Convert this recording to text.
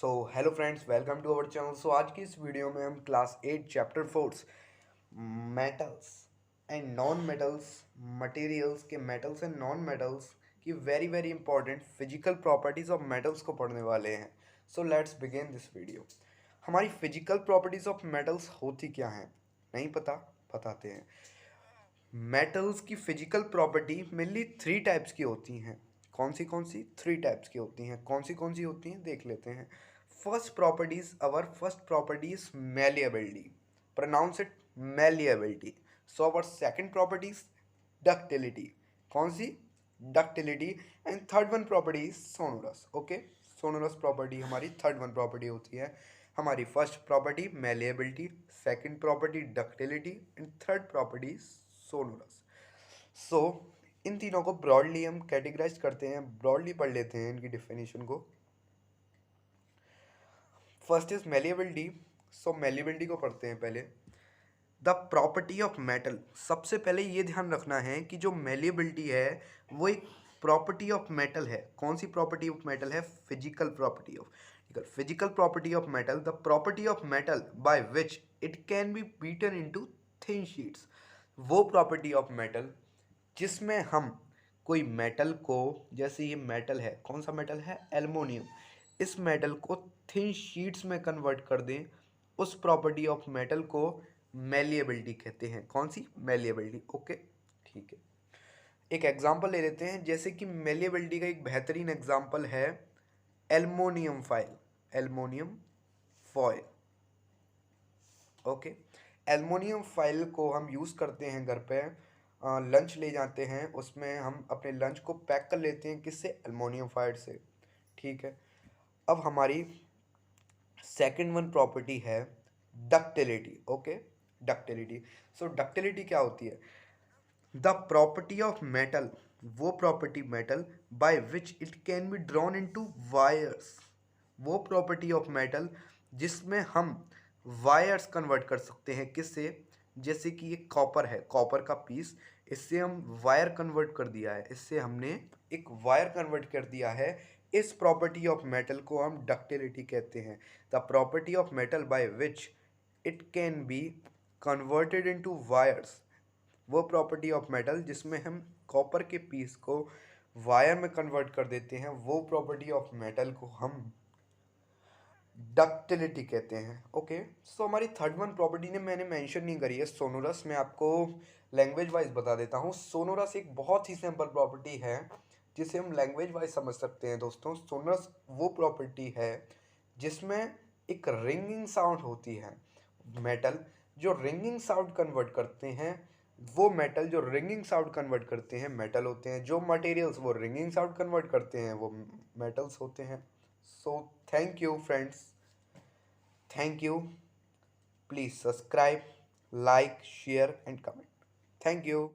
So hello friends, welcome to our channel. So आज की इस वीडियो में हम class 8 chapter 4 metals and non metals materials के मेटल्स एंड नॉन मेटल्स की very very important physical properties of metals को पढ़ने वाले हैं। So let's begin this video. हमारी फिजिकल प्रॉपर्टीज ऑफ मेटल्स होती क्या हैं? नहीं पता? बताते हैं। मेटल्स की physical property mainly three types की होती हैं। कौन सी थ्री टाइप्स की होती हैं? कौन सी होती हैं देख लेते हैं। First property is malleability. Pronounce it malleability. So our second property is ductility. कौन सी? Ductility. And third one property is sonorous. Okay, sonorous property हमारी थर्ड वन प्रॉपर्टी होती है। हमारी first property malleability, second property ductility and third property sonorous. So इन तीनों को broadly हम categorise करते हैं, ब्रॉडली पढ़ लेते हैं इनकी डिफिनेशन को। First is malleability. So malleability को पढ़ते हैं पहले। The property of metal. सबसे पहले ये ध्यान रखना है कि जो मेलिएबिलिटी है वो एक प्रॉपर्टी ऑफ मेटल है। कौन सी प्रॉपर्टी ऑफ मेटल है? Physical property of physical property of metal. The property of metal by which it can B beaten into thin sheets. वो प्रॉपर्टी ऑफ मेटल जिसमें हम कोई मेटल को, जैसे ये मेटल है, कौन सा मेटल है? एल्युमिनियम। इस मेटल को थिन शीट्स में कन्वर्ट कर दें, उस प्रॉपर्टी ऑफ मेटल को मेलिएबिलिटी कहते हैं। कौन सी? मेलिएबिलिटी। ओके, ठीक है। एक एग्जांपल ले लेते हैं। जैसे कि मेलिएबिलिटी का एक बेहतरीन एग्जांपल है aluminium foil. Aluminium foil. Okay, aluminium foil को हम यूज़ करते हैं घर पे। लंच ले जाते हैं, उसमें हम अपने लंच को पैक कर लेते हैं। किससे? एल्युमिनियम फॉयल से। ठीक है। अब हमारी सेकंड वन प्रॉपर्टी है ductility. Okay, ductility. So ductility क्या होती है? द प्रॉपर्टी ऑफ मेटल, वो property metal by which it can be drawn into wires. वो प्रॉपर्टी ऑफ मेटल जिसमें हम वायर्स कन्वर्ट कर सकते हैं। किससे? जैसे कि ये कॉपर है, कॉपर का पीस, इससे हम वायर कन्वर्ट कर दिया है। इससे हमने एक वायर कन्वर्ट कर दिया है। इस प्रॉपर्टी ऑफ मेटल को हम डक्टिलिटी कहते हैं। The property of metal by which it can be converted into wires. वो प्रॉपर्टी ऑफ मेटल जिसमें हम कॉपर के पीस को वायर में कन्वर्ट कर देते हैं, वो प्रॉपर्टी ऑफ मेटल को हम डक्टिलिटी कहते हैं। ओके, सो हमारी थर्ड वन प्रॉपर्टी ने मैंने मेंशन नहीं करी है, सोनोरस। मैं आपको लैंग्वेज वाइज बता देता हूँ। सोनोरस एक बहुत ही सिंपल प्रॉपर्टी है जिसे हम लैंग्वेज वाइज समझ सकते हैं दोस्तों। सोनोरस वो प्रॉपर्टी है जिसमें एक रिंगिंग साउंड होती है। मेटल जो रिंगिंग साउंड कन्वर्ट करते हैं, वो मेटल जो रिंगिंग साउंड कन्वर्ट करते हैं मेटल होते हैं। जो मटेरियल्स वो रिंगिंग साउंड कन्वर्ट करते हैं वो मेटल्स होते हैं। So thank you friends, thank you. Please subscribe, like, share and comment. Thank you.